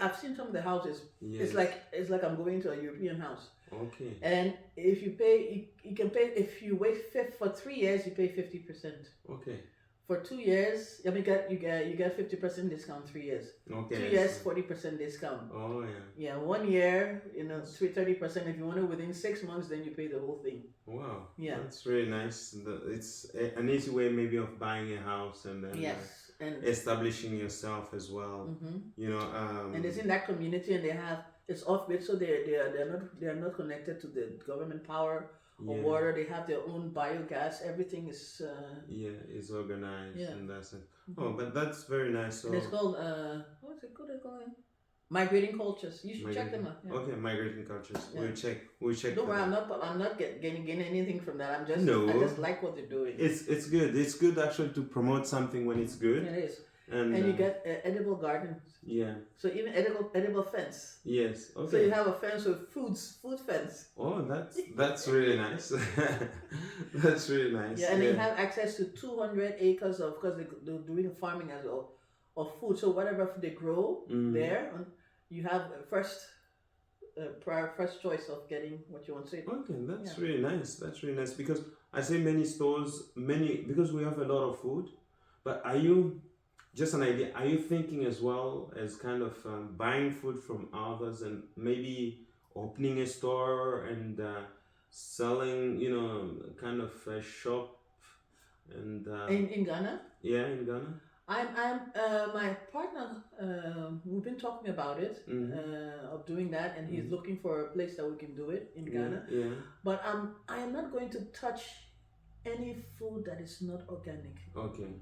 I've seen some of the houses. Yes. It's like I'm going to a European house. Okay. And if you pay, you can pay. If you wait for 3 years, you pay 50%. Okay. For 2 years, I mean, you get 50% discount 3 years. Okay. 2 years, 40% discount. Oh yeah. Yeah, 1 year, 30%. If you want it within 6 months, then you pay the whole thing. Wow. Yeah. That's really nice. It's an easy way maybe of buying a house and then and establishing yourself as well. And it's in that community, and it's off grid, so they're not connected to the government power or water. They have their own biogas. Everything is is organized, and that's it. Oh, but that's very nice. So and it's called what's it called? Migrating cultures. You should check them out. Yeah. Okay, migrating cultures. Yeah. We'll check. Don't worry, I'm not getting anything from that. I just like what they're doing. It's good. It's good actually to promote something when it's good. It is. And you get edible gardens. Yeah. So even edible fence. Yes. Okay. So you have a fence with food fence. Oh, that's really nice. That's really nice. Yeah, and you have access to 200 acres because they're doing farming as well of food. So whatever they grow there, you have first choice of getting what you want to eat. Okay, that's really nice. That's really nice because I say many stores, because we have a lot of food. But are you? Just an idea. Are you thinking as well as kind of buying food from others and maybe opening a store and selling, kind of a shop and in Ghana? Yeah, in Ghana. I'm my partner. We've been talking about it of doing that, and he's looking for a place that we can do it in Ghana. Yeah. But I am not going to touch any food that is not organic. Okay.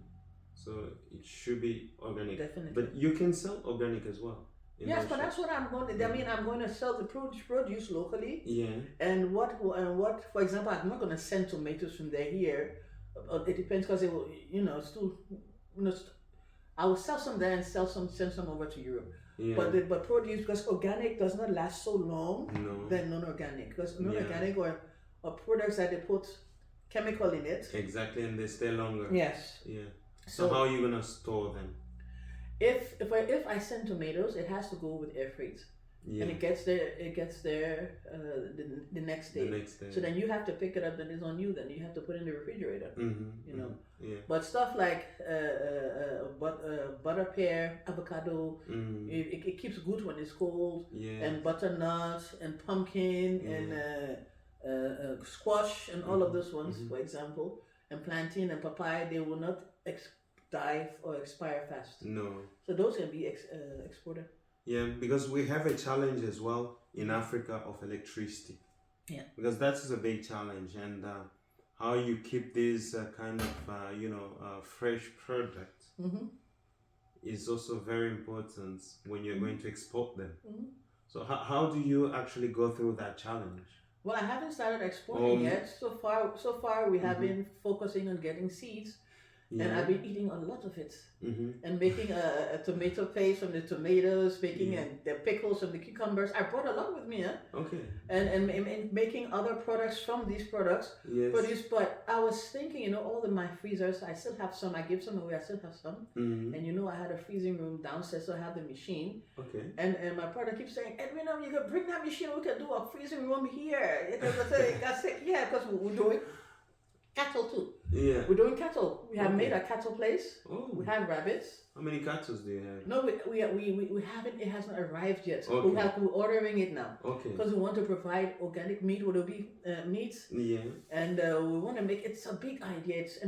So it should be organic. Definitely. But you can sell organic as well. Yes, but that's what I'm going to. I mean, I'm going to sell the produce locally. Yeah. And what? For example, I'm not going to send tomatoes from there here. It depends because it will, still, I will sell some there and send some over to Europe. Yeah. But produce, because organic does not last so long than non-organic, because non-organic or products that they put chemical in it. Exactly, and they stay longer. Yes. Yeah. So how are you gonna store them? If I send tomatoes, it has to go with air freight, and it gets there the next day. So then you have to pick it up. Then it's on you. Then you have to put it in the refrigerator. Yeah. But stuff like butter pear, avocado, it keeps good when it's cold. Yeah. And butternut and pumpkin and squash and all of those ones, for example, and plantain and papaya, they will not die or expire fast. No. So those can be exported. Yeah, because we have a challenge as well in Africa of electricity. Yeah. Because that is a big challenge, and how you keep these kind of fresh products is also very important when you're going to export them. So how do you actually go through that challenge? Well, I haven't started exporting yet. So far we have been focusing on getting seeds. Yeah. And I've been eating a lot of it, and making a tomato paste from the tomatoes, making the pickles from the cucumbers. I brought a lot with me, Okay. And making other products from these products. Yes. But I was thinking, all my freezers, I still have some. I give some away. I still have some. And I had a freezing room downstairs, so I have the machine. Okay. And my partner keeps saying, Edwina, you can bring that machine. We can do a freezing room here. I said, yeah, because we're doing cattle too. Yeah. We're doing cattle. We have made a cattle place. Oh. We have rabbits. How many cattle do you have? No, we haven't. It hasn't arrived yet. Okay. We're ordering it now. Okay. Because we want to provide organic meat. Will be meat? Yeah. And we want to make it's a big idea. It's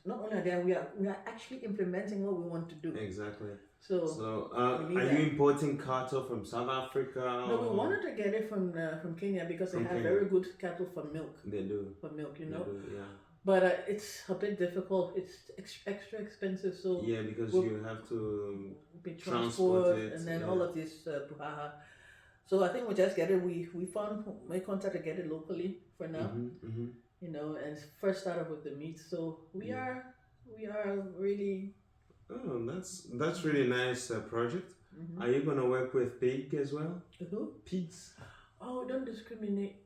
not only that we are actually implementing what we want to do. Exactly. So are you importing cattle from South Africa? No, we wanted to get it from Kenya because they have very good cattle for milk. They do. For milk, They do, yeah. But it's a bit difficult. It's extra expensive. So yeah, because you have to be transport it, and then all of this brouhaha. So I think we just get it. We made contact to get it locally for now. And first started with the meat. So we are really. Oh, that's really nice project. Are you gonna work with pig as well? Who? Pigs. Oh, don't discriminate.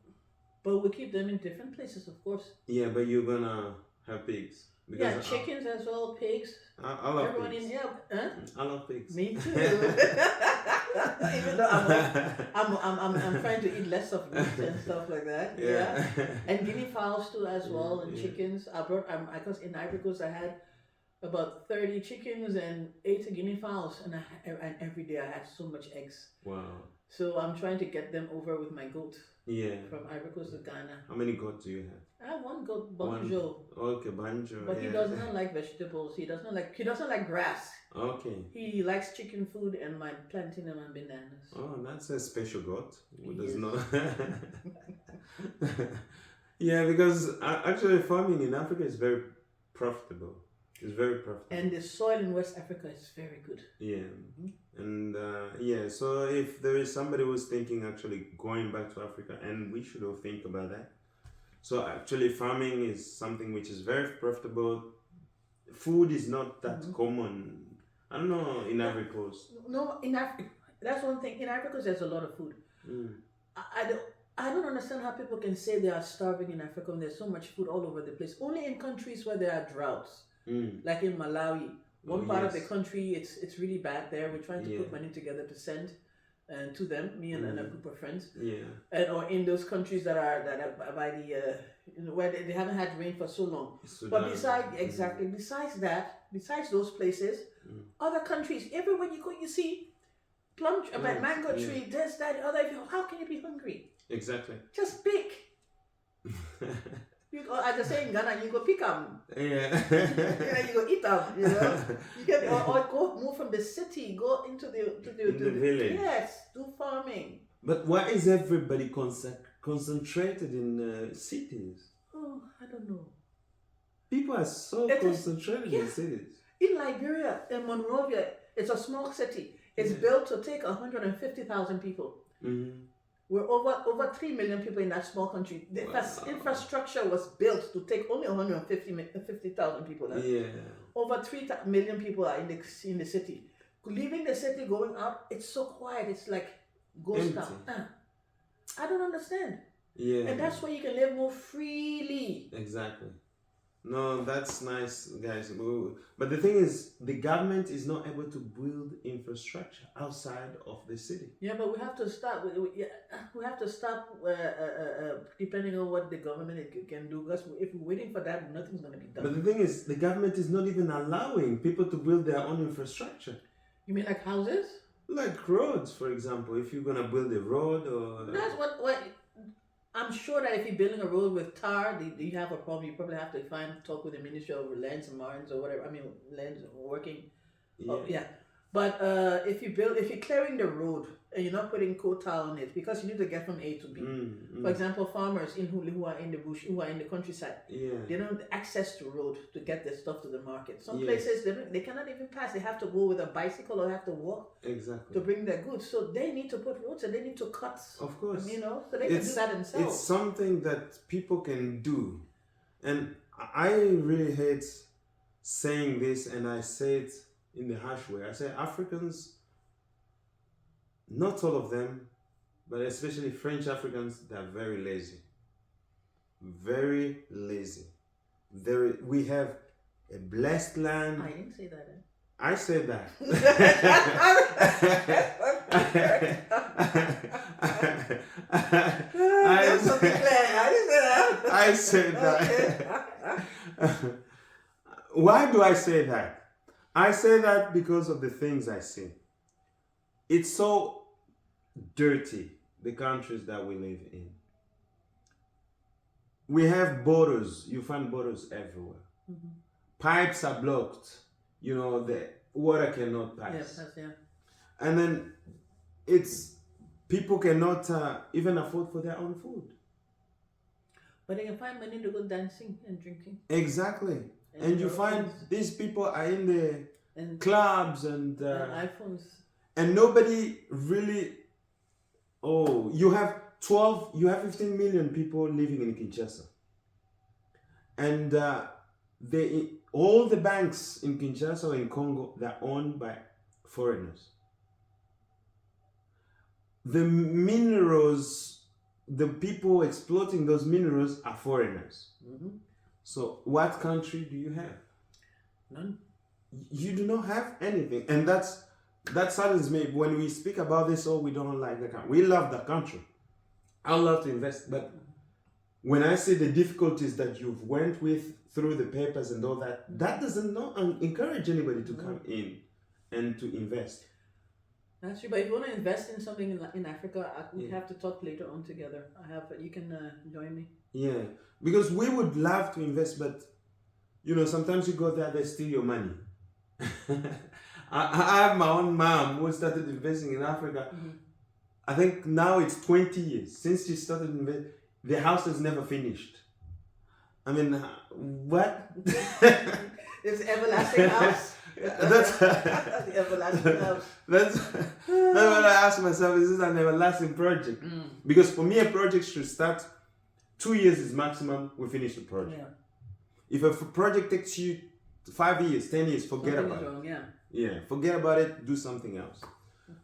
But we keep them in different places, of course. Yeah, but you're gonna have pigs. Yeah, chickens as well, pigs. I love everyone pigs. I love pigs. Me too. Even though I'm trying to eat less of meat and stuff like that. Yeah. And guinea fowls too as well, and chickens. I brought because in Ivory Coast I had about 30 chickens and 8 guinea fowls, and every day I had so much eggs. Wow. So I'm trying to get them over with my goat. Yeah. From Ivory Coast to Ghana. How many goats do you have? I have one goat, Banjo. Okay, Banjo. But he does not like vegetables. He does not like grass. Okay. He likes chicken food and my plantain and my bananas. Oh, that's a special goat. Who does Yes. not? Yeah, because actually farming in Africa is very profitable. It's very profitable. And the soil in West Africa is very good. Yeah. And so if there is somebody who's thinking actually going back to Africa, and we should all think about that. So actually farming is something which is very profitable. Food is not that common. I don't know in Ivory Coast. No, in Africa, that's one thing. In Ivory Coast, there's a lot of food. I don't understand how people can say they are starving in Africa when there's so much food all over the place. Only in countries where there are droughts, like in Malawi. One part of the country, it's really bad there. We're trying to put money together to send to them, me and a group of friends. Yeah. And or in those countries that are by the where they haven't had rain for so long. Sudan. But besides those places, other countries, everywhere you go, you see mango tree, this, that, the other. How can you be hungry? Exactly. Just pick. You go, as I say in Ghana, you go pick them. Yeah. You go eat them. You know. You can or go move from the city, go into the village. Yes, do farming. But why is everybody concentrated in cities? Oh, I don't know. People are so concentrated in cities. In Liberia, in Monrovia, it's a small city. It's built to take 150,000 people. Mm-hmm. We're over 3 million people in that small country. The infrastructure was built to take only 150,000 people. Yeah. Over 3 million people are in the city. Leaving the city, going out, it's so quiet. It's like ghost town. I don't understand. Yeah. And that's why you can live more freely. Exactly. No, that's nice, guys. But the thing is, the government is not able to build infrastructure outside of the city. Yeah, but we have to start. We have to stop depending on what the government can do. Because if we're waiting for that, nothing's going to be done. But the thing is, the government is not even allowing people to build their own infrastructure. You mean like houses? Like roads, for example. If you're going to build a road or... That's what I'm sure that if you're building a road with tar, you have a problem. You probably have to talk with the Ministry of Lands and Mines or whatever. I mean, lands working. Yeah. But if you're clearing the road and you're not putting coal tar on it, because you need to get from A to B. For example, farmers who are in the bush, who are in the countryside, they don't have access to road to get their stuff to the market. Some places they cannot even pass. They have to go with a bicycle or have to walk to bring their goods. So they need to put roads and they need to cut. Of course. So they can do that themselves. It's something that people can do. And I really hate saying this, and I say it in the harsh way. I say Africans, not all of them, but especially French Africans, they're very lazy. Very lazy. We have a blessed land. I didn't say that. I said that. I said that. Why do I say that? I say that because of the things I see. It's so dirty, the countries that we live in. We have borders. You find borders everywhere. Mm-hmm. Pipes are blocked. The water cannot pass. Yeah. And then people cannot even afford for their own food. But they can find money to go dancing and drinking. Exactly. And you find these people are in the clubs and iPhones. And nobody really. Oh, you have 15 million people living in Kinshasa. And all the banks in Kinshasa or in Congo, they're owned by foreigners. The minerals, the people exploiting those minerals are foreigners. Mm-hmm. So what country do you have? None. You do not have anything. And that saddens me when we speak about this. We don't like the country. We love the country. I love to invest, but when I see the difficulties that you've went with through the papers and all that, that doesn't encourage anybody to come in and to invest. That's true, but if you want to invest in something in Africa, we have to talk later on together. You can join me. Yeah, because we would love to invest, but sometimes you go there, they steal your money. I have my own mom who started investing in Africa. I think now it's 20 years since she started investing. The house has never finished. I mean, what? It's everlasting house. That's the everlasting house. That's what I ask myself. Is this an everlasting project? Because for me, a project should start 2 years is maximum. We finish the project. Yeah. If a project takes you 5 years, 10 years, forget about it. Yeah, forget about it. Do something else.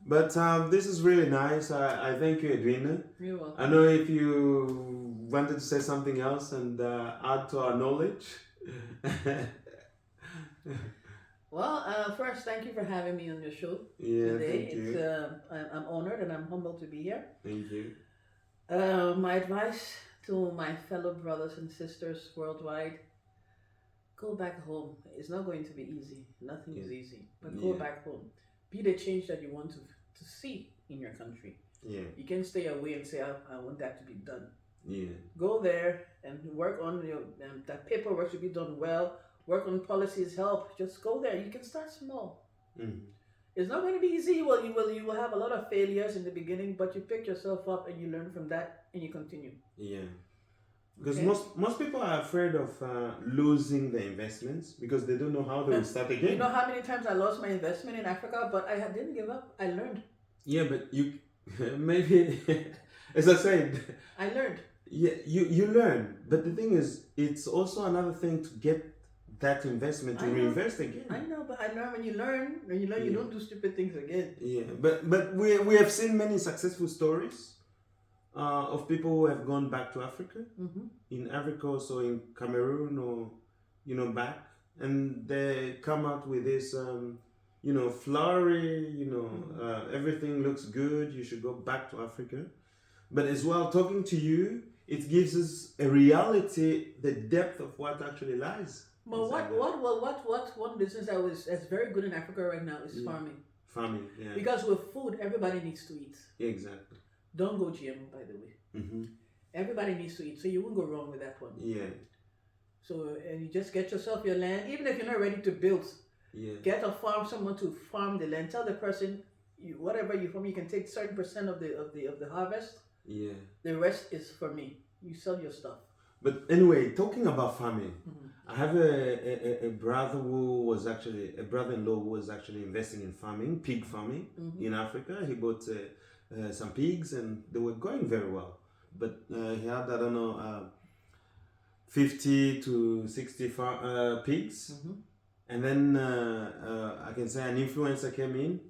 But this is really nice. I thank you, Edwina. You're welcome. I know if you wanted to say something else and add to our knowledge. Well, first, thank you for having me on your show today. Thank you. I'm honored and I'm humbled to be here. Thank you. My advice to my fellow brothers and sisters worldwide: go back home. It's not going to be easy. Nothing is easy. But go back home. Be the change that you want to see in your country. Yeah. You can't stay away and say, I want that to be done. Yeah. Go there and work on that paperwork should be done well. Work on policies, help. Just go there. You can start small. It's not going to be easy. You will have a lot of failures in the beginning, but you pick yourself up and you learn from that and you continue. Yeah. Because most people are afraid of losing their investments because they don't know how they will start again. You know how many times I lost my investment in Africa, but I didn't give up. I learned. Yeah, but you maybe, as I said, I learned. Yeah, you learn. But the thing is, it's also another thing to get that investment to reinvest again. I know, but I learned when you learn, you don't do stupid things again. Yeah, but we have seen many successful stories. Of people who have gone back to Africa, in Ivory Coast or in Cameroon or, back, and they come out with this, flowery, everything looks good, you should go back to Africa. But as well, talking to you, it gives us a reality, the depth of what actually lies. But what one business that's very good in Africa right now is farming. Farming, yeah. Because with food, everybody needs to eat. Exactly. Don't go GMO, by the way. Everybody needs to eat, so you won't go wrong with that one. Yeah. So, and you just get yourself your land, even if you're not ready to build. Yeah. Get a farm, someone to farm the land. Tell the person, whatever you farm, you can take certain % of the harvest. Yeah. The rest is for me. You sell your stuff. But anyway, talking about farming, I have a brother who was actually a brother-in-law who was actually investing in farming, pig farming in Africa. He bought some pigs and they were going very well. But he had, I don't know, 50 to 60 pigs. And then I can say an influencer came in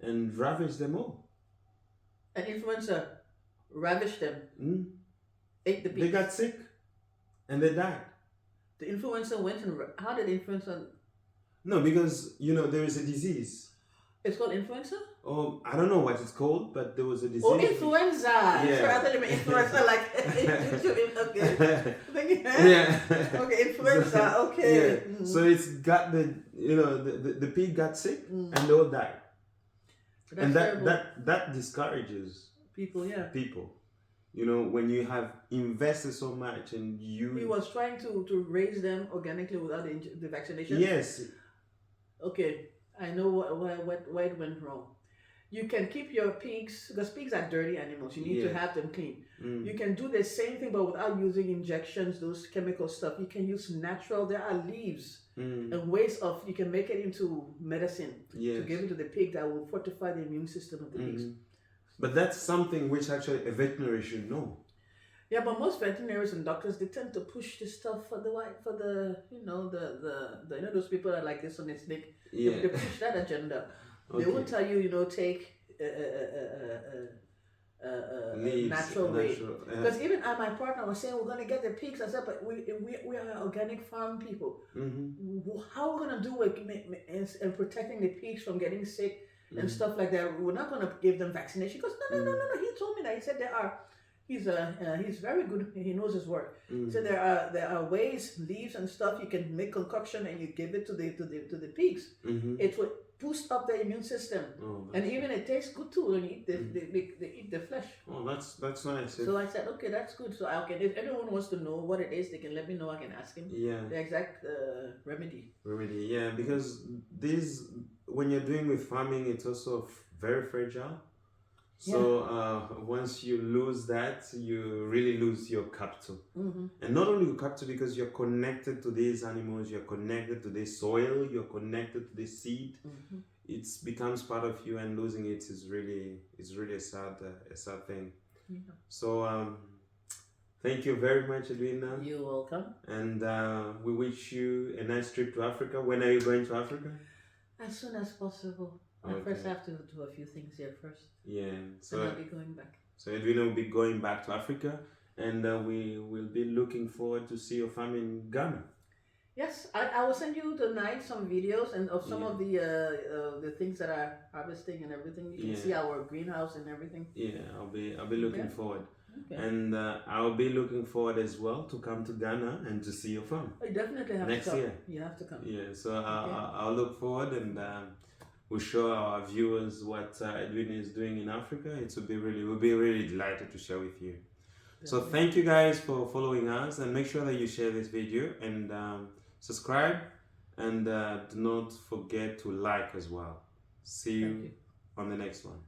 and ravaged them all. An influencer ravished them? Ate the pigs? They got sick and they died. The influencer went and... How did the influencer... No, because, there is a disease. It's called influenza? Oh, I don't know what it's called, but there was a disease. Oh, influenza! Yeah. Sorry, I thought you meant influenza like... okay. Yeah. Okay, influenza, okay. Yeah. So it's got the pig got sick and they all died. And that discourages people, people. When you have invested so much and you... He was trying to raise them organically without the vaccination? Yes. Okay, I know why it went wrong. You can keep your pigs, because pigs are dirty animals. You need to have them clean. You can do the same thing, but without using injections, those chemical stuff. You can use natural, there are leaves and ways of, you can make it into medicine to give it to the pig that will fortify the immune system of the pigs. But that's something which actually a veterinary should know. Yeah, but most veterinarians and doctors, they tend to push this stuff for those people that are like this on the snake. Yeah. They push that agenda. Okay. They won't tell you, take leaves, natural way. Because even my partner was saying we're gonna get the pigs. I said, but we are organic farm people. How are we gonna do it and protecting the pigs from getting sick? And stuff like that. We're not going to give them vaccination. Because no. He told me that. He said there are He's very good. He knows his work. Mm. So there are ways, leaves and stuff you can make concoction and you give it to the pigs. Mm-hmm. It would boost up the immune system, and even it tastes good too when you eat they eat the flesh. Oh, that's nice. So I said, okay, that's good. So I can, if anyone wants to know what it is, they can let me know. I can ask him. Yeah. The exact remedy. Remedy, yeah, because this when you're doing with farming, it's also very fragile. So once you lose that, you really lose your capital. Mm-hmm. And not only your capital, because you're connected to these animals, you're connected to this soil, you're connected to this seed. Mm-hmm. It becomes part of you, and losing it is really a sad thing. Yeah. So thank you very much, Edwina. You're welcome. And we wish you a nice trip to Africa. When are you going to Africa? As soon as possible. I first have to do a few things here first. Yeah, so and I'll be going back. So Edwina will be going back to Africa, and we will be looking forward to see your farm in Ghana. Yes, I will send you tonight some videos and of some of the things that are harvesting and everything. You can see our greenhouse and everything. Yeah, I'll be looking forward. Okay. And I'll be looking forward as well to come to Ghana and to see your farm. You definitely have next to come. year. You have to come. Yeah, so I'll look forward, and we'll show our viewers what Edwina is doing in Africa. We'll be really delighted to share with you. Definitely. So thank you guys for following us, and make sure that you share this video and subscribe, and do not forget to like as well. See you on the next one.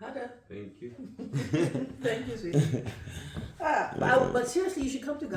Hada. Thank you. Thank you, sweetie. But seriously, you should come to Ghana.